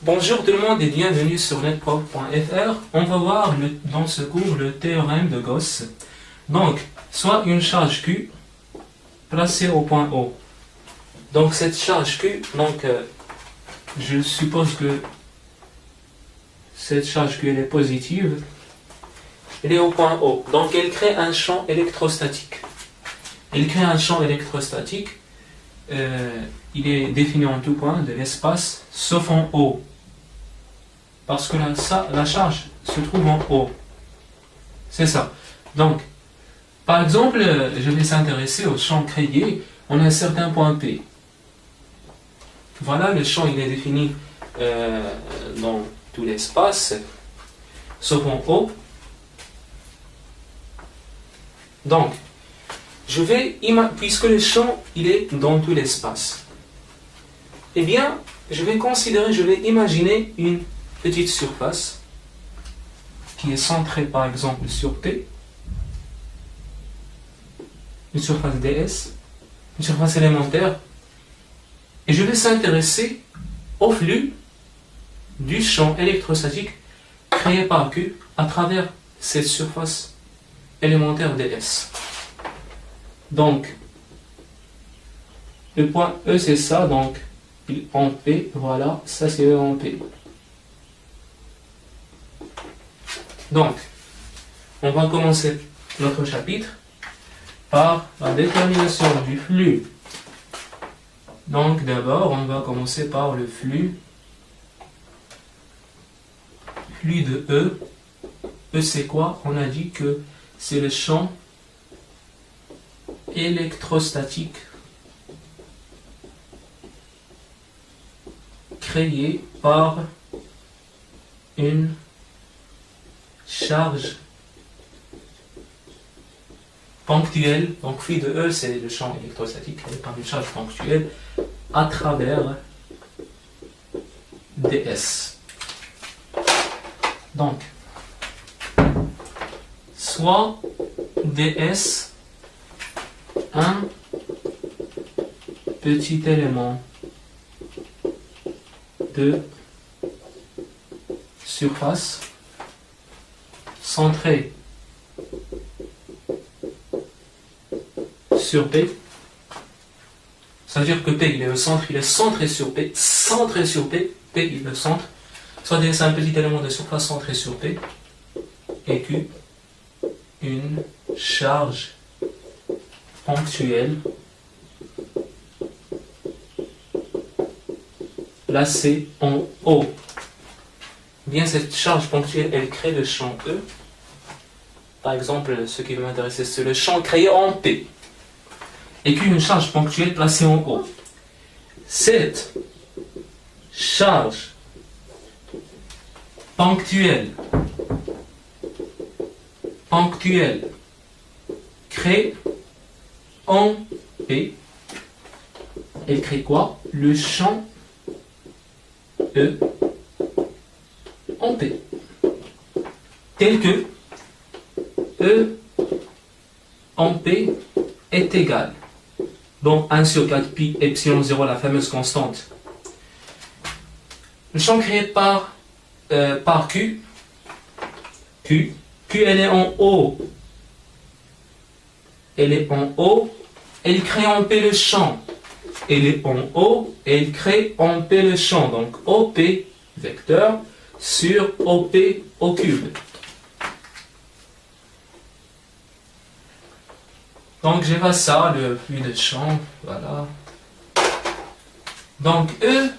Bonjour tout le monde et bienvenue sur netprof.fr. On va voir dans ce cours le théorème de Gauss. Donc, soit une charge Q placée au point O. Donc cette charge Q, je suppose que cette charge Q elle est positive. Elle est au point O. Donc elle crée un champ électrostatique. Elle crée un champ électrostatique. Il est défini en tout point de l'espace, sauf en O. Parce que la charge se trouve en O. C'est ça. Donc, par exemple, je vais s'intéresser au champ créé. On a un certain point P. Voilà, le champ il est défini dans tout l'espace, sauf en O. Donc, puisque le champ il est dans tout l'espace, eh bien, je vais imaginer une petite surface qui est centrée par exemple sur P, une surface ds, une surface élémentaire, et je vais s'intéresser au flux du champ électrostatique créé par Q à travers cette surface élémentaire ds. Donc, le point E c'est ça, donc en P, voilà, ça c'est E en P. Donc, on va commencer notre chapitre par la détermination du flux. Donc d'abord, on va commencer par le flux de E. E c'est quoi? On a dit que c'est le champ électrostatique créé par une charge ponctuelle. Donc phi de E c'est le champ électrostatique créé par une charge ponctuelle à travers ds. Donc soit ds un petit élément de surface centré sur P. Ça veut dire que P il est le centre, il est centré sur P, P il est le centre. Soit ds un petit élément de surface centré sur P et Q une charge ponctuelle placée en O. Bien, cette charge ponctuelle, elle crée le champ E. Par exemple, ce qui va m'intéresser, c'est le champ créé en P. Et qu'une charge ponctuelle placée en O. Cette charge ponctuelle crée en P. Elle crée quoi? Le champ E en P, tel que E en P est égal, donc 1 sur 4 pi epsilon 0, la fameuse constante. Le champ créé par Q, elle est en O, elle crée en P le champ, elle est en O, elle crée en P le champ, donc OP vecteur sur OP au cube. Donc j'efface ça, le flux de champ, voilà. Donc E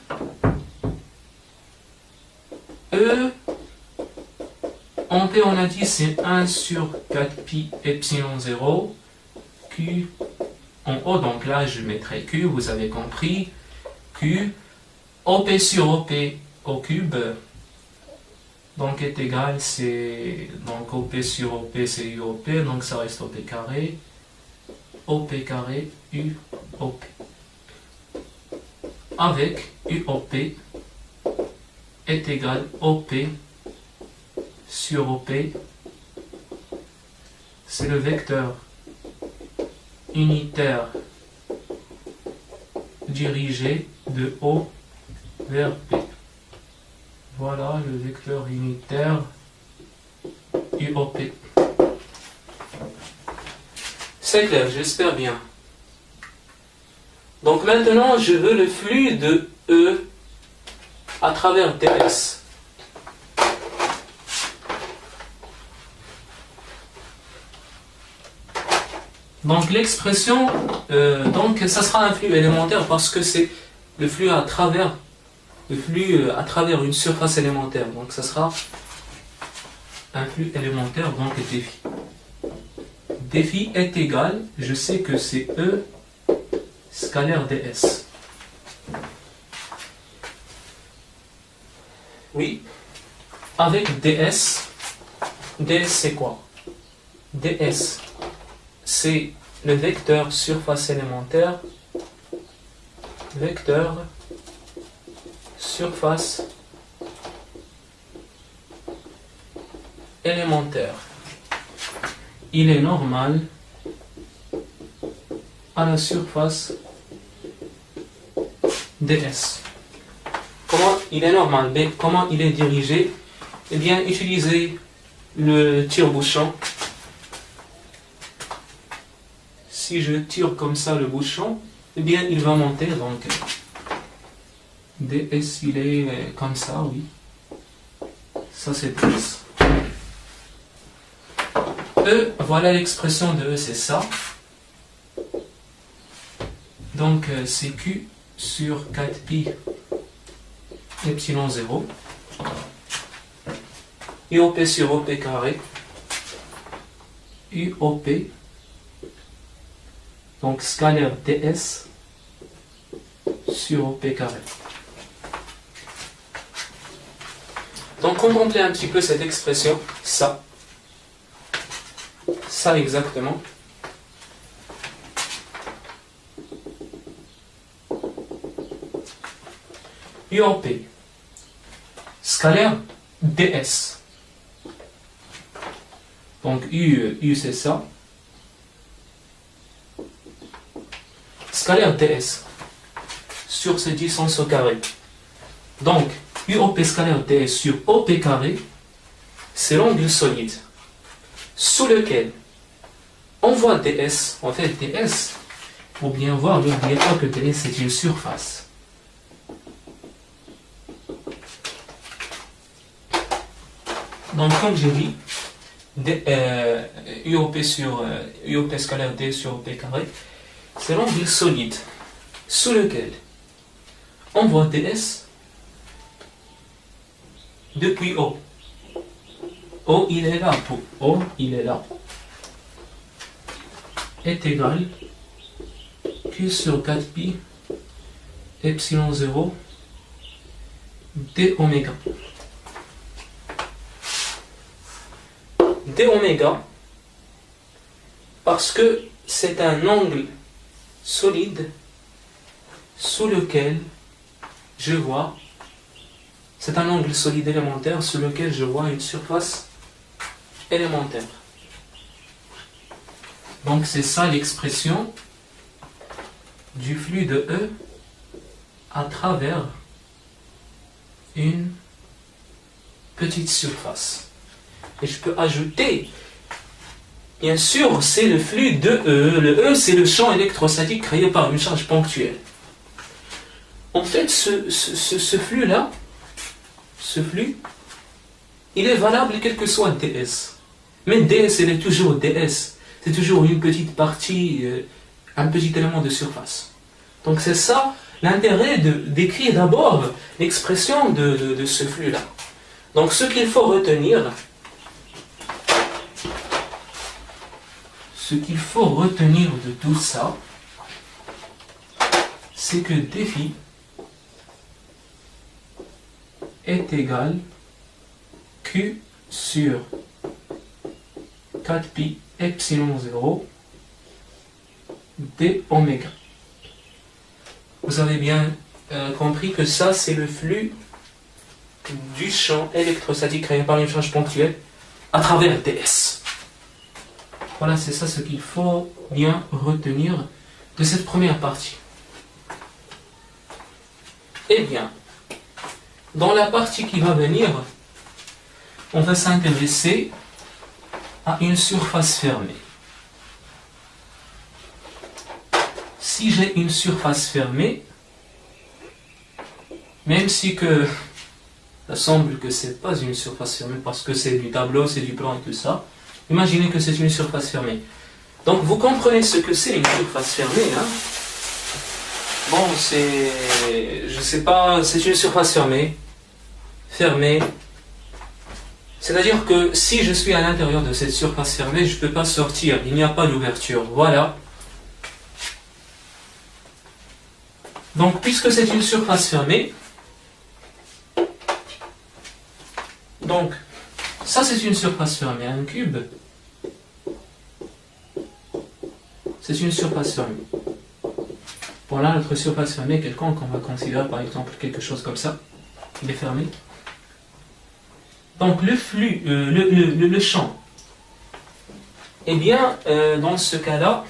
en P on a dit c'est 1 sur 4 pi epsilon 0, Q en O, donc là je mettrai Q, vous avez compris, Q, OP sur OP au cube, donc est égal, c'est donc OP sur OP c'est UOP, donc ça reste OP carré UOP avec UOP est égal OP sur OP, c'est le vecteur unitaire dirigé de O vers P. Voilà le vecteur unitaire UOP. C'est clair, j'espère bien. Donc maintenant, je veux le flux de E à travers ds. Donc l'expression, donc ça sera un flux élémentaire parce que c'est le flux à travers une surface élémentaire. Donc ça sera un flux élémentaire, donc défi. Défi est égal, je sais que c'est E scalaire ds. Oui, avec ds c'est quoi? Ds, c'est le vecteur surface élémentaire, vecteur surface élémentaire. Il est normal à la surface ds. Comment il est normal? Mais comment il est dirigé? Eh bien, utilisez le tire-bouchon. Si je tire comme ça le bouchon, eh bien, il va monter. Donc, ds, il est comme ça, oui. Ça, c'est plus. E, voilà l'expression de E, c'est ça. Donc, c'est Q sur 4pi epsilon 0. UOP sur OP carré. UOP. Donc, scalaire ds sur OP carré. Donc, contemplez un petit peu cette expression, ça. Ça exactement. UOP. Scalaire ds. Donc, U c'est ça. Scalaire ds sur ce distance au carré. Donc, UOP scalaire ds sur OP carré, c'est l'angle solide sous lequel on voit ds. En fait, ds, pour bien voir, n'oubliez pas que ds c'est une surface. Donc, comme j'ai dit, UOP scalaire d sur OP carré, c'est l'angle solide sous lequel on voit ds depuis O. O, il est là. Pour O, il est là. Est égal Q sur 4pi epsilon 0 d oméga. D oméga, parce que c'est un angle solide sous lequel je vois, c'est un angle solide élémentaire sous lequel je vois une surface élémentaire. Donc c'est ça l'expression du flux de E à travers une petite surface. Et je peux ajouter, bien sûr, c'est le flux de E. Le E, c'est le champ électrostatique créé par une charge ponctuelle. En fait, ce flux-là, ce flux, il est valable quel que soit ds. Mais ds, il est toujours ds. C'est toujours une petite partie, un petit élément de surface. Donc c'est ça l'intérêt d'écrire d'abord l'expression de ce flux-là. Donc ce qu'il faut retenir, de tout ça, c'est que défi est égal Q sur 4pi epsilon 0 d oméga. Vous avez bien compris que ça, c'est le flux du champ électrostatique créé par une charge ponctuelle à travers ds. Voilà, c'est ça ce qu'il faut bien retenir de cette première partie. Eh bien, dans la partie qui va venir, on va s'intéresser à une surface fermée. Si j'ai une surface fermée, même si que ça semble que c'est pas une surface fermée parce que c'est du tableau, c'est du plan et tout ça, imaginez que c'est une surface fermée. Donc vous comprenez ce que c'est une surface fermée, hein? Bon, je sais pas, c'est une surface fermée. C'est-à-dire que si je suis à l'intérieur de cette surface fermée, je ne peux pas sortir, il n'y a pas d'ouverture. Voilà. Donc, puisque c'est une surface fermée, donc, ça c'est une surface fermée, un cube, c'est une surface fermée. Bon là, notre surface fermée quelconque, on va considérer par exemple quelque chose comme ça, il est fermé. Donc le flux, le champ, eh bien, dans ce cas-là,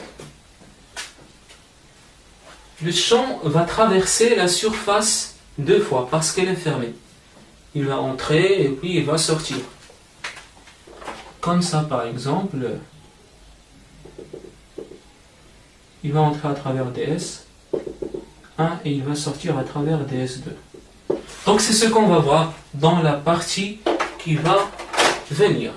le champ va traverser la surface 2 fois parce qu'elle est fermée. Il va entrer et puis il va sortir. Comme ça, par exemple, il va entrer à travers DS1 et il va sortir à travers DS2. Donc c'est ce qu'on va voir dans la partie qui va venir.